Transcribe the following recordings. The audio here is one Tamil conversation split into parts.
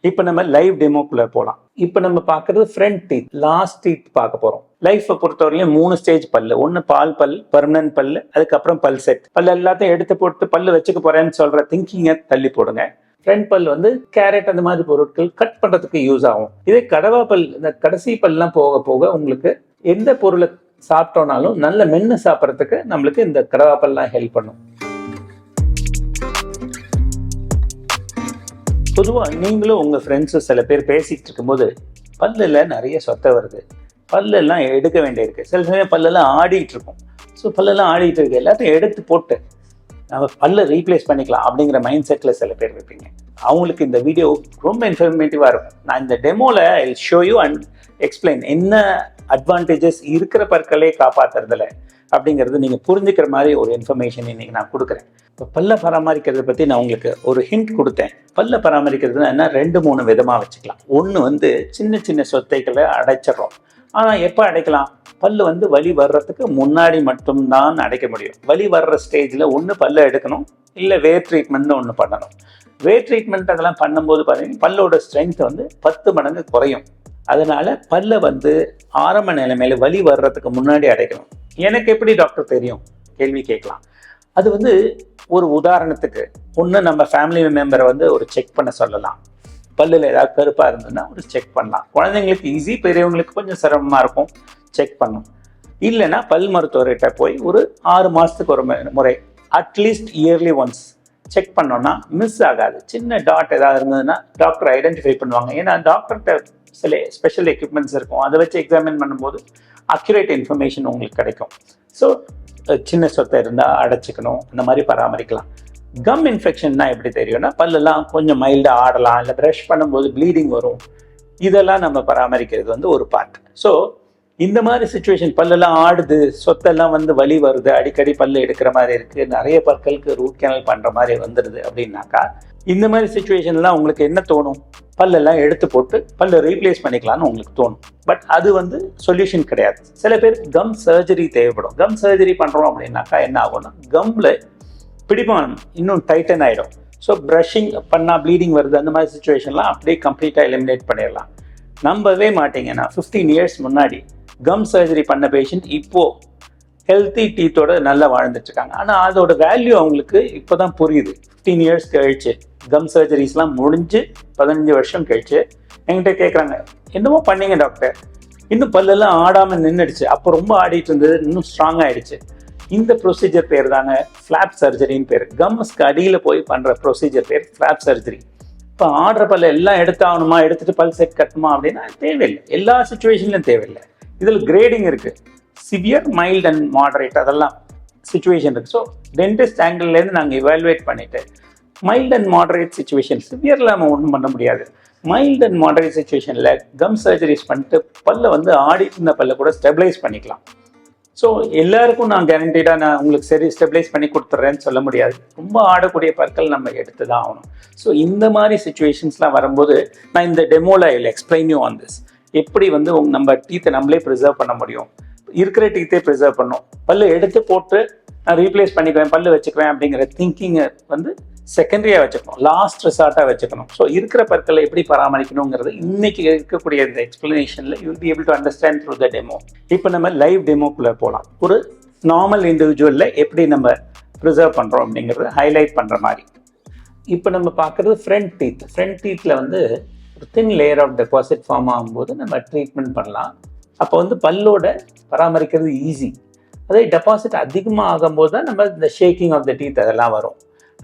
இப்போ நம்ம லைவ் டெமோக்குள்ள போகலாம். இப்போ நம்ம பார்க்கறது ஃப்ரண்ட் டீத், லாஸ்ட் டீத் பார்க்க போறோம். லைஃப்பை பொறுத்தவரையிலும் 3 ஸ்டேஜ் பல்லு. ஒன்று பால் பல், பெர்மனன்ட் பல்லு, அதுக்கப்புறம் பல் செட். பல்லு எல்லாத்தையும் எடுத்து போட்டு பல்லு வச்சுக்க போறேன்னு சொல்ற திங்கிங்கை தள்ளி போடுங்க. ஃப்ரண்ட் பல் வந்து கேரட் அந்த மாதிரி பொருட்கள் கட் பண்றதுக்கு யூஸ் ஆகும். இதே கடவா பல், இந்த கடைசி பல்லாம் போக போக உங்களுக்கு எந்த பொருளை சாப்பிட்டோம்னாலும் நல்ல மென்று சாப்பிட்றதுக்கு நம்மளுக்கு இந்த கடவா பல்லாம் ஹெல்ப் பண்ணும். பொதுவாக நீங்களும் உங்கள் ஃப்ரெண்ட்ஸும் சில பேர் பேசிகிட்டு இருக்கும்போது பல்லில் நிறைய சொத்தை வருது, பல்லெல்லாம் எடுக்க வேண்டியிருக்கு, சில சமயம் பல்லெல்லாம் ஆடிட்டு இருக்கும். ஸோ பல்லெல்லாம் ஆடிட்டு இருக்கு, எல்லாத்தையும் எடுத்து போட்டு நம்ம பல்லை ரீப்ளேஸ் பண்ணிக்கலாம் அப்படிங்கிற மைண்ட் செட்டில் சில பேர் இருப்பீங்க. அவங்களுக்கு இந்த வீடியோ ரொம்ப இன்ஃபர்மேட்டிவாக இருக்கும். நான் இந்த டெமோவில் I show you and explain என்ன அட்வான்டேஜஸ் இருக்கிற பற்களை காப்பாற்றுறதுல அப்படிங்கிறது நீங்கள் புரிஞ்சுக்கிற மாதிரி ஒரு இன்ஃபர்மேஷன் இன்றைக்கி நான் கொடுக்குறேன். இப்போ பல்லை பராமரிக்கிறத பற்றி நான் உங்களுக்கு ஒரு ஹிண்ட் கொடுத்தேன். பல்லை பராமரிக்கிறதுனா என்ன, 2-3 விதமாக வச்சுக்கலாம். ஒன்று வந்து சின்ன சின்ன சொத்தைகளை அடைச்சிடறோம். ஆனால் எப்போ அடைக்கலாம், பல்லு வந்து வலி வர்றதுக்கு முன்னாடி மட்டும்தான் அடைக்க முடியும். வலி வர்ற ஸ்டேஜில் ஒன்று பல்லை எடுக்கணும், இல்லை வேர் ட்ரீட்மெண்ட்னு ஒன்று பண்ணணும். வேர் ட்ரீட்மெண்ட் அதெல்லாம் பண்ணும்போது பார்த்தீங்கன்னா பல்லோட ஸ்ட்ரென்த் வந்து 10 மடங்கு குறையும். அதனால பல்லை வந்து ஆரம்ப நிலைமையில வலி வர்றதுக்கு முன்னாடி அடைக்கணும். எனக்கு எப்படி டாக்டர் தெரியும் கேள்வி கேட்கலாம். அது வந்து ஒரு உதாரணத்துக்கு ஒன்று நம்ம ஃபேமிலி மெம்பரை வந்து ஒரு செக் பண்ண சொல்லலாம். பல்லில் ஏதாவது கருப்பாக இருந்ததுன்னா ஒரு செக் பண்ணலாம். குழந்தைங்களுக்கு ஈஸி, பெரியவங்களுக்கு கொஞ்சம் சிரமமாக இருக்கும் செக் பண்ணும். இல்லைன்னா பல் மருத்துவர்கிட்ட போய் ஒரு 6 மாதத்துக்கு ஒரு முறை அட்லீஸ்ட் இயர்லி ஒன்ஸ் செக் பண்ணோன்னா மிஸ் ஆகாது. சின்ன டாட் ஏதாவது இருந்ததுன்னா டாக்டர் ஐடென்டிஃபை பண்ணுவாங்க. ஏன்னா டாக்டர்கிட்ட சில ஸ்பெஷல் எக்யூப்மெண்ட்ஸ் இருக்கும், அதை வச்சு எக்ஸாமின் பண்ணும்போது அக்யூரேட் இன்ஃபர்மேஷன் உங்களுக்கு கிடைக்கும். ஸோ சின்ன சொத்தை இருந்தால் அடைச்சிக்கணும், இந்த மாதிரி பராமரிக்கலாம். கம் இன்ஃபெக்ஷன்னா எப்படி தெரியும்னா பல்லெல்லாம் கொஞ்சம் மைல்டாக ஆடலாம், இல்லை ப்ரஷ் பண்ணும்போது ப்ளீடிங் வரும். இதெல்லாம் நம்ம பராமரிக்கிறது வந்து ஒரு பார்ட். ஸோ இந்த மாதிரி சுச்சுவேஷன் பல்லெல்லாம் ஆடுது, சொத்தெல்லாம் வந்து வலி வருது, அடிக்கடி பல்லு எடுக்கிற மாதிரி இருக்குது, நிறைய பற்களுக்கு ரூட் கேனல் பண்ணுற மாதிரி வந்துடுது அப்படின்னாக்கா இந்த மாதிரி சுச்சுவேஷன்லாம் உங்களுக்கு என்ன தோணும், பல்லெல்லாம் எடுத்து போட்டு பல்லை ரீப்ளேஸ் பண்ணிக்கலாம்னு உங்களுக்கு தோணும். பட் அது வந்து சொல்யூஷன் கிடையாது. சில பேர் கம் சர்ஜரி தேவைப்படும். கம் சர்ஜரி பண்ணுறோம் அப்படின்னாக்கா என்ன ஆகும்னா கம்மில் பிடிமானம் இன்னும் டைட்டன் ஆகிடும். ஸோ ப்ரஷிங் பண்ணால் ப்ளீடிங் வருது, அந்த மாதிரி சுச்சுவேஷன்லாம் அப்படியே கம்ப்ளீட்டாக எலிமினேட் பண்ணிடலாம். நம்பவே மாட்டீங்கன்னா 15 இயர்ஸ் முன்னாடி கம் சர்ஜரி பண்ண பேஷண்ட் இப்போது ஹெல்த்தி டீத்தோட நல்லா வாழ்ந்துட்டு இருக்காங்க. ஆனால் அதோட வேல்யூ அவங்களுக்கு இப்போ தான் புரியுது. 15 இயர்ஸ் கழிச்சு கம் சர்ஜரிஸ்லாம் முடிஞ்சு 15 வருஷம் கழிச்சு என்கிட்ட கேட்குறாங்க, என்னமோ பண்ணீங்க டாக்டர், இன்னும் பல்லெல்லாம் ஆடாமல் நின்றுடுச்சு, அப்போ ரொம்ப ஆடிட்டு இருந்தது, இன்னும் ஸ்ட்ராங் ஆகிடுச்சு. இந்த ப்ரொசீஜர் பேர் தாங்க ஃப்ளாப் சர்ஜரின்னு பேர். கம்ஸ்க்கு அடியில் போய் பண்ணுற ப்ரொசீஜர் பேர் ஃப்ளாப் சர்ஜரி. இப்போ ஆடுற பல்ல எல்லாம் எடுத்தாகணுமா, எடுத்துகிட்டு பல் செட் கட்டணுமா அப்படின்னா தேவையில்லை. எல்லா சுச்சுவேஷன்லையும் தேவையில்லை. இதில் கிரேடிங் இருக்குது, சிவியர், மைல்டு அண்ட் மாடரேட், அதெல்லாம் சுச்சுவேஷன் இருக்குது. ஸோ டென்டிஸ்ட் ஆங்கிள்லேருந்து நாங்கள் இவாலுவேட் பண்ணிவிட்டு மைல்டு அண்ட் மாடரேட் சுச்சுவேஷன், சிவியரில் நம்ம ஒன்றும் பண்ண முடியாது. மைல்டு அண்ட் மாடரேட் சுச்சுவேஷனில் கம் சர்ஜரிஸ் பண்ணிட்டு பல்லை வந்து ஆடிட்டு இருந்த பல்லை கூட ஸ்டெபிளைஸ் பண்ணிக்கலாம். ஸோ எல்லாருக்கும் நான் கேரண்டீடாக நான் உங்களுக்கு சரி ஸ்டெபிளைஸ் பண்ணி கொடுத்துட்றேன்னு சொல்ல முடியாது. ரொம்ப ஆடக்கூடிய பற்கள் நம்ம எடுத்து தான் ஆகணும். ஸோ இந்த மாதிரி சுச்சுவேஷன்ஸ்லாம் வரும்போது நான் இந்த டெமோவில் I will explain you on this. எப்படி வந்து நம்ம டீத்தை நம்மளே ப்ரிசர்வ் பண்ண முடியும், இருக்கிற டீத்தே ப்ரிசர்வ் பண்ணணும். பல்லு எடுத்து போட்டு நான் ரீப்ளேஸ் பண்ணிக்குவேன், பல்லு வச்சுக்குவேன் அப்படிங்கிற திங்கிங்கை வந்து செகண்டரியாக வச்சுக்கணும், லாஸ்ட் ரிசார்ட்டாக வச்சுக்கணும். ஸோ இருக்கிற பற்களை எப்படி பராமரிக்கணுங்கிறது இன்னைக்கு இருக்கக்கூடிய இந்த எக்ஸ்பிளனேஷனில் you will be able to understand through the demo. இப்போ நம்ம லைவ் டெமோக்குள்ளே போகலாம். ஒரு நார்மல் இண்டிவிஜுவலில் எப்படி நம்ம ப்ரிசர்வ் பண்ணுறோம் அப்படிங்கிறத ஹைலைட் பண்ணுற மாதிரி. இப்போ நம்ம பார்க்குறது ஃப்ரண்ட் டீத். ஃப்ரண்ட் டீத்தில் வந்து ஒரு thin layer of deposit form ஆகும்போது நம்ம ட்ரீட்மெண்ட் பண்ணலாம். அப்போ வந்து பல்லோட பராமரிக்கிறது ஈஸி. அதே டெபாசிட் அதிகமாக ஆகும்போது தான் நம்ம இந்த ஷேக்கிங் ஆஃப் த டீத் அதெல்லாம் வரும்.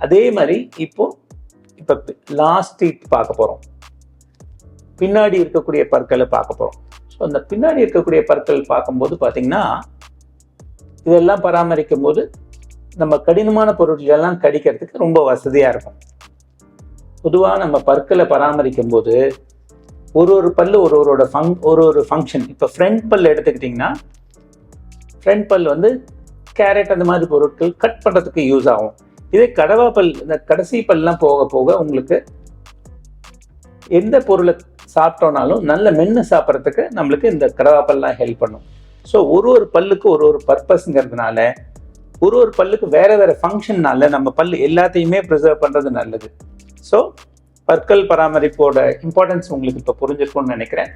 அதே மாதிரி இப்போ லாஸ்ட் டீத் பார்க்க போகிறோம், பின்னாடி இருக்கக்கூடிய பற்களை பார்க்க போகிறோம். ஸோ அந்த பின்னாடி இருக்கக்கூடிய பற்கள் பார்க்கும்போது பார்த்தீங்கன்னா இதெல்லாம் பராமரிக்கும் போது நம்ம கடினமான பொருட்களெல்லாம் கடிக்கிறதுக்கு ரொம்ப வசதியாக இருக்கும். பொதுவாக நம்ம பற்களை பராமரிக்கும் போது ஒரு பல்லு ஒரு ஃபங்க்ஷன். இப்போ ஃப்ரண்ட் பல் எடுத்துக்கிட்டிங்கன்னா ஃப்ரண்ட் பல் வந்து கேரட் அந்த மாதிரி பொருட்கள் கட் பண்ணுறதுக்கு யூஸ் ஆகும். இதே கடவா பல், இந்த கடைசி பல்லாம் போக போக உங்களுக்கு எந்த பொருளை சாப்பிட்டோனாலும் நல்ல மென்று சாப்பிட்றதுக்கு நம்மளுக்கு இந்த கடவா பல்லாம் ஹெல்ப் பண்ணும். ஸோ ஒரு பல்லுக்கு ஒரு பர்பஸ்ங்கிறதுனால ஒரு பல்லுக்கு வேற வேற ஃபங்க்ஷன்னால நம்ம பல்லு எல்லாத்தையுமே ப்ரிசர்வ் பண்ணுறது நல்லது. ஸோ பற்கள் பராமரிப்போட இம்பார்ட்டன்ஸ் உங்களுக்கு இப்போ புரிஞ்சிருக்கும்னு நினைக்கிறேன்.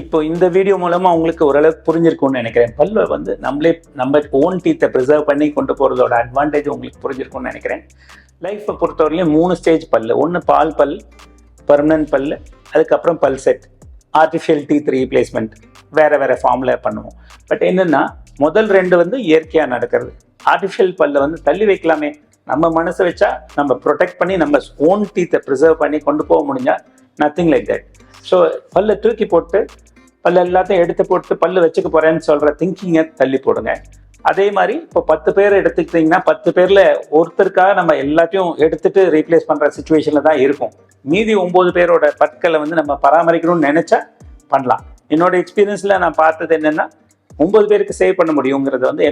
இப்போ இந்த வீடியோ மூலமாக உங்களுக்கு ஓரளவுக்கு புரிஞ்சிருக்கும்னு நினைக்கிறேன். பல்லை வந்து நம்ம ஓன் டீத்தை ப்ரிசர்வ் பண்ணி கொண்டு போகிறதோட அட்வான்டேஜ் உங்களுக்கு புரிஞ்சிருக்கும்னு நினைக்கிறேன். லைஃப்பை பொறுத்தவரையிலையும் 3 ஸ்டேஜ் பல். ஒன்று பால் பல், பெர்மனன்ட் பல், அதுக்கப்புறம் பல் செட், ஆர்டிஃபிஷியல் டீத் ரீப்ளேஸ்மெண்ட் வேறு ஃபார்மில் பண்ணுவோம். பட் என்னென்னா முதல் 2 வந்து இயற்கையாக நடக்கிறது. ஆர்டிஃபிஷியல் பல்லை வந்து தள்ளி வைக்கலாமே, நம்ம மனசை வச்சா நம்ம ப்ரொடெக்ட் பண்ணி நம்ம ஓன் டீத்தை ப்ரிசர்வ் பண்ணி கொண்டு போக முடிஞ்சால் நத்திங் லைக் தட். ஸோ பல்லை தூக்கி போட்டு பல்ல எல்லாத்தையும் எடுத்து போட்டு பல்லு வச்சுக்க போகிறேன்னு சொல்கிற திங்கிங்கை தள்ளி போடுங்க. அதே மாதிரி இப்போ 10 பேர் எடுத்துக்கிட்டிங்கன்னா 10 பேரில் ஒருத்தருக்காக நம்ம எல்லாத்தையும் எடுத்துகிட்டு ரீப்ளேஸ் பண்ணுற சுச்சுவேஷனில் தான் இருக்கும். மீதி 9 பேரோட பற்களை வந்து நம்ம பராமரிக்கணும்னு நினச்சா பண்ணலாம். என்னோட எக்ஸ்பீரியன்ஸில் நான் பார்த்தது என்னென்னா 9 பேருக்கு சேவ் பண்ண முடியுங்கிறது வந்து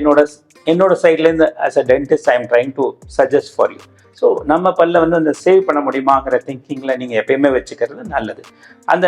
என்னோட சைட்லேருந்து as a dentist I am trying to suggest for you. So நம்ம பல்ல வந்து அந்த சேவ் பண்ண முடியுமாங்கிற திங்கிங்கில் நீங்கள் எப்பயுமே வச்சுக்கிறது நல்லது. அந்த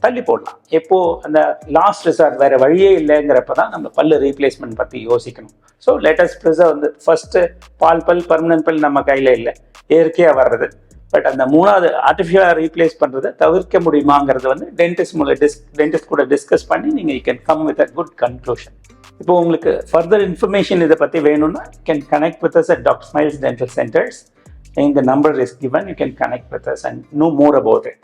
தள்ளி போடலாம். எப்போது அந்த லாஸ்ட் ரிசார்ட் வேறு வழியே இல்லைங்கிறப்ப தான் நம்ம பல்லு ரீப்ளேஸ்மெண்ட் பற்றி யோசிக்கணும். ஸோ லேட்டஸ்ட் ப்ரிசர்வ் வந்து ஃபஸ்ட்டு பால் பல், பர்மனன்ட் பல் நம்ம கையில் இல்லை, இயற்கையாக வர்றது. பட் அந்த 3வது ஆர்டிஃபிஷியலாக ரீப்ளேஸ் பண்ணுறதை தவிர்க்க முடியுமாங்கிறது வந்து டென்டிஸ்ட் கூட டிஸ்கஸ் பண்ணி நீங்கள் you can come with a good conclusion. இப்போ உங்களுக்கு ஃபர்தர் இன்ஃபர்மேஷன் இதை பற்றி வேணும்னா can connect with us at doctor smiles dental centres. The number is given. You can connect with us and know more about it.